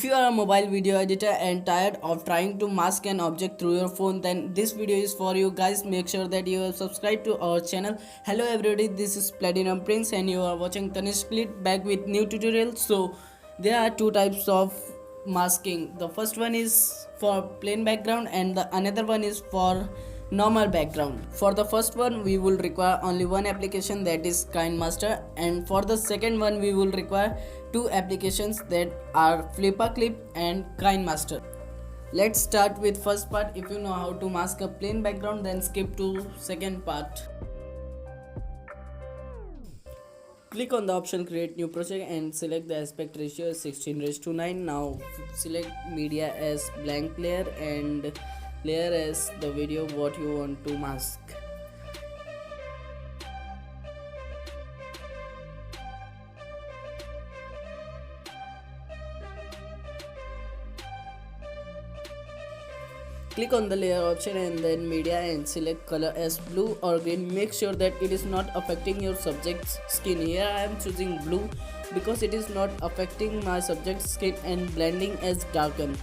If you are a mobile video editor and tired of trying to mask an object through your phone, then this video is for you guys. Make sure that you have subscribed to our channel. Hello everybody, this is Platinum Prince and you are watching Tanish Split back with new tutorial. So there are two types of masking. The first one is for plain background and the another one is for normal background. For the first one we will require only one application, that is KineMaster, and for the second one we will require two applications, that are FlipaClip and KineMaster. Let's start with first part. If you know how to mask a plain background, then skip to second part. Click on the option create new project and select the aspect ratio as 16:9. Now select media as blank layer and layer as the video what you want to mask. Click on the layer option and then media and select color as blue or green. Make sure that it is not affecting your subject's skin. Here I am choosing blue because it is not affecting my subject's skin and blending as darken.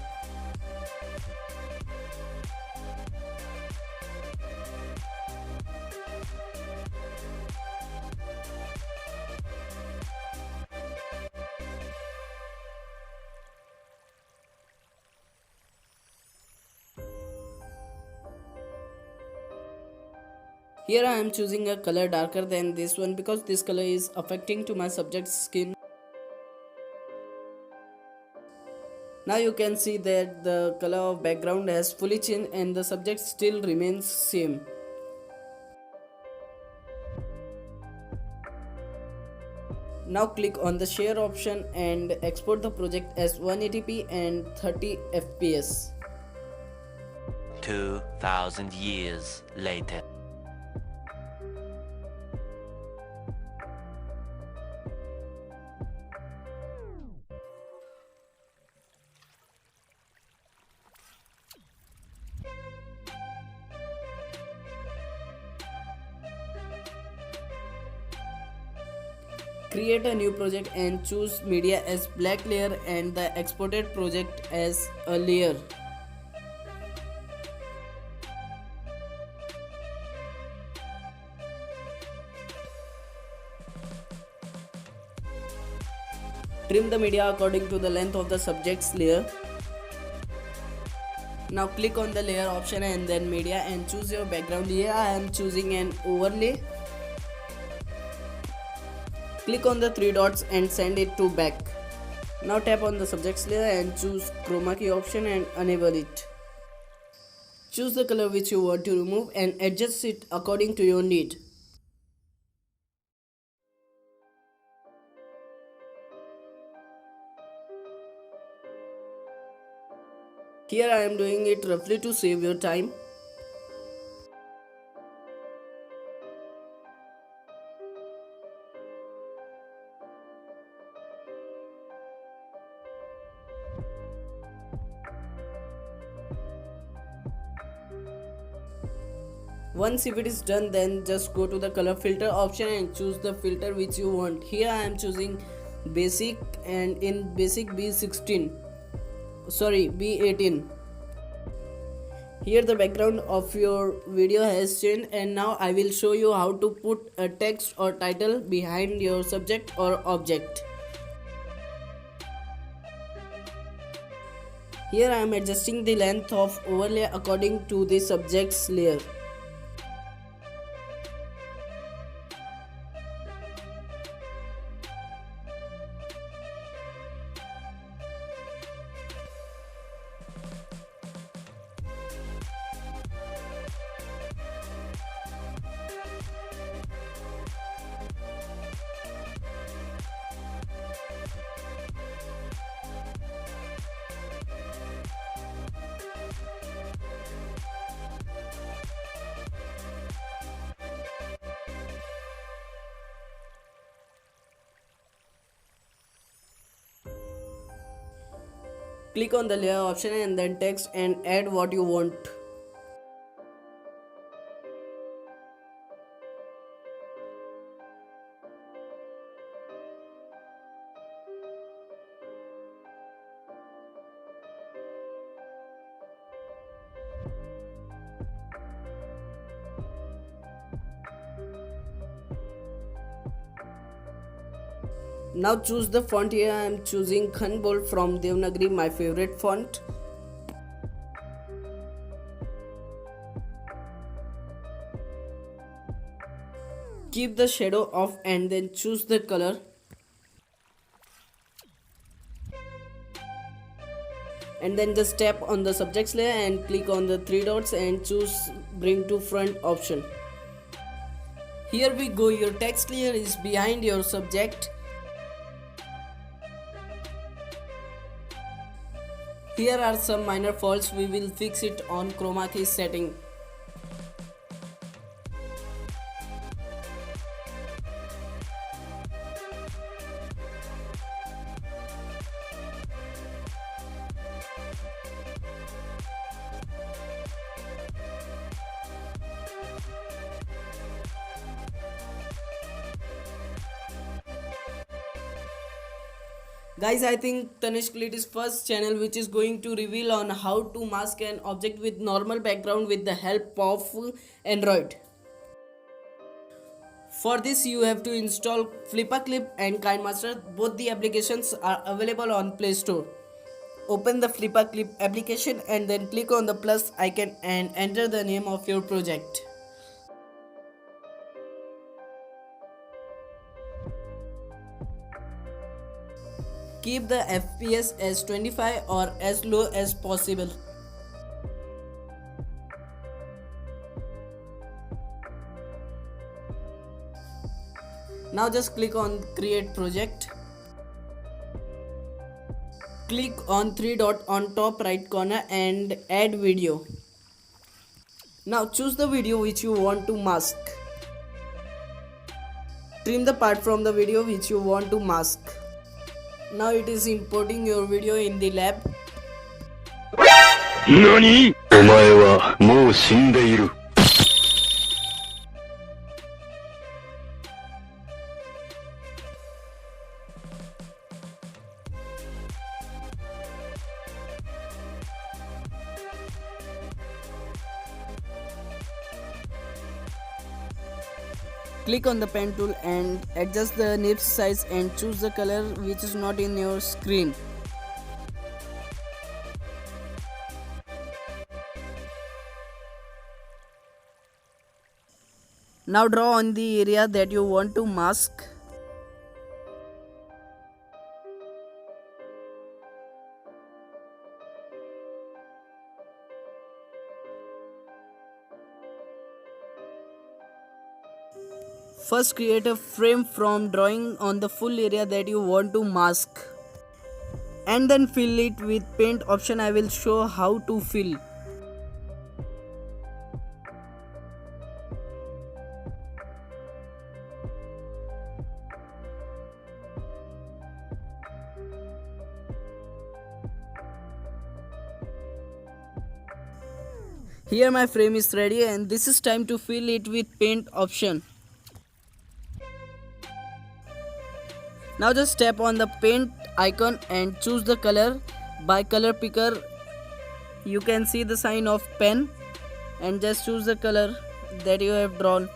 Here I am choosing a color darker than this one because this color is affecting to my subject's skin. Now you can see that the color of background has fully changed and the subject still remains same. Now click on the share option and export the project as 180p and 30 fps. 2000 years later. Create a new project and choose media as black layer and the exported project as a layer. Trim the media according to the length of the subject's layer. Now click on the layer option and then media and choose your background. Here I am choosing an overlay. Click on the three dots and send it to back. Now tap on the subject's layer and choose chroma key option and enable it. Choose the color which you want to remove and adjust it according to your need. Here I am doing it roughly to save your time. Once if it is done, then just go to the color filter option and choose the filter which you want. Here I am choosing basic and in basic B18. Here the background of your video has changed and now I will show you how to put a text or title behind your subject or object. Here I am adjusting the length of overlay according to the subject's layer. Click on the layer option and then text and add what you want. Now choose the font. Here I am choosing Khanbold from Devanagari, my favorite font. Keep the shadow off and then choose the color. And then just tap on the subjects layer and click on the three dots and choose bring to front option. Here we go, your text layer is behind your subject. Here are some minor faults, we will fix it on chroma key setting. Guys, I think Tanishq Lit is first channel which is going to reveal on how to mask an object with normal background with the help of Android. For this you have to install FlipaClip and KineMaster. Both the applications are available on Play Store. Open the FlipaClip application and then click on the plus icon and enter the name of your project. Keep the FPS as 25 or as low as possible. Now just click on create project. Click on three dot on top right corner and add video. Now choose the video which you want to mask. Trim the part from the video which you want to mask. Now it is importing your video in the lab. NANI?! お前はもう死んでいる。Click on the pen tool and adjust the nib size and choose the color which is not in your screen. Now draw on the area that you want to mask. First create a frame from drawing on the full area that you want to mask. And then fill it with paint option. I will show how to fill. Here my frame is ready and this is time to fill it with paint option. Now just tap on the paint icon and choose the color. By color picker you can see the sign of pen and just choose the color that you have drawn.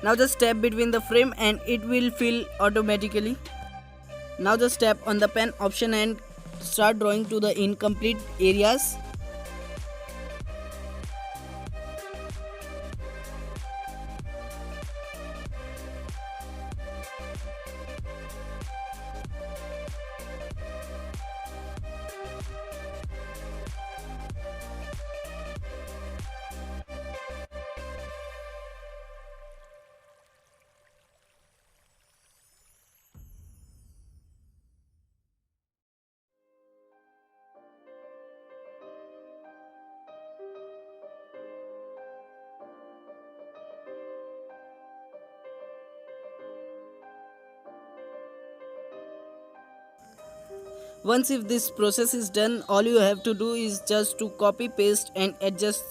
Now just tap between the frame and it will fill automatically. Now just tap on the pen option and start drawing to the incomplete areas. Once if this process is done, all you have to do is just to copy, paste and adjust.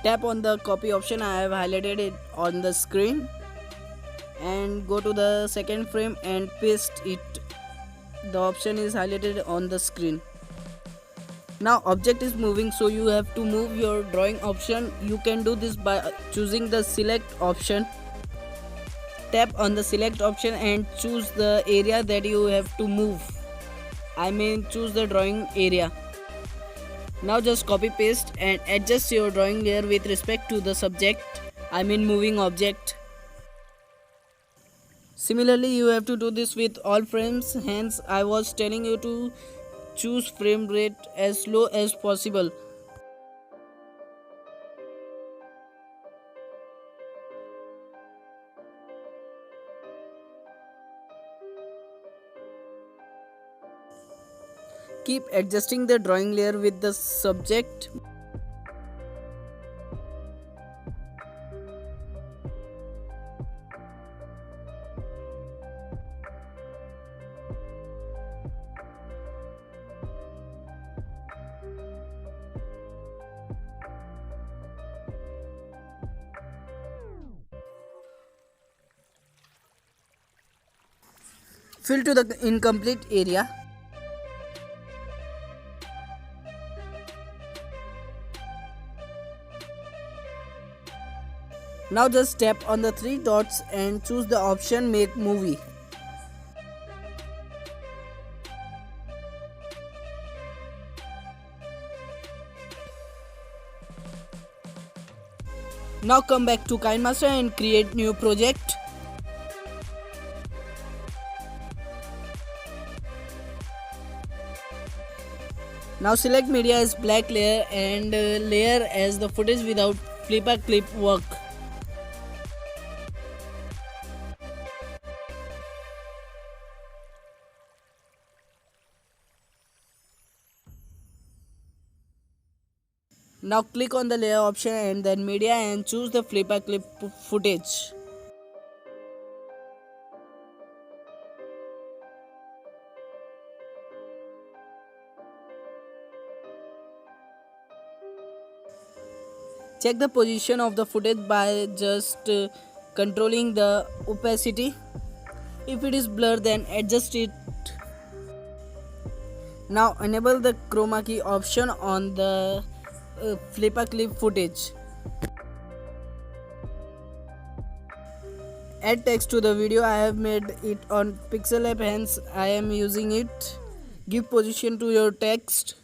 Tap on the copy option. I have highlighted it on the screen, and go to the second frame and paste it. The option is highlighted on the screen. Now object is moving, so you have to move your drawing option. You can do this by choosing the select option. Tap on the select option and choose the area that you have to move. I mean, choose the drawing area. Now just copy paste and adjust your drawing layer with respect to the subject, I mean moving object. Similarly, you have to do this with all frames, hence I was telling you to choose frame rate as low as possible. Keep adjusting the drawing layer with the subject. Fill to the incomplete area. Now just tap on the three dots and choose the option Make Movie. Now come back to KineMaster and create new project. Now select media as black layer and layer as the footage without flipper clip work. Now click on the layer option and then media and choose the flipper clip footage. Check the position of the footage by just controlling the opacity. If it is blurred, then adjust it. Now enable the chroma key option on the flipper clip footage. Add text to the video. I have made it on Pixel app, hence I am using it. Give position to your text.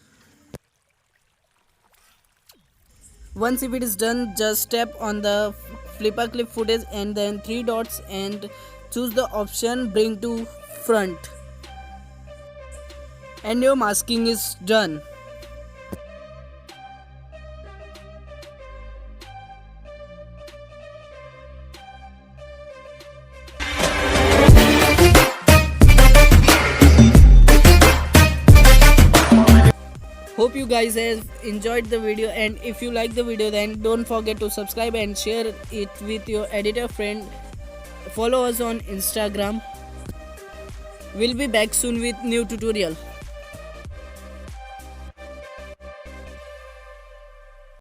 Once if it is done, just tap on the flipper clip footage and then three dots and choose the option Bring to Front. And your masking is done. Hope you guys have enjoyed the video, and if you like the video, then don't forget to subscribe and share it with your editor friend. Follow us on Instagram. We'll be back soon with new tutorial.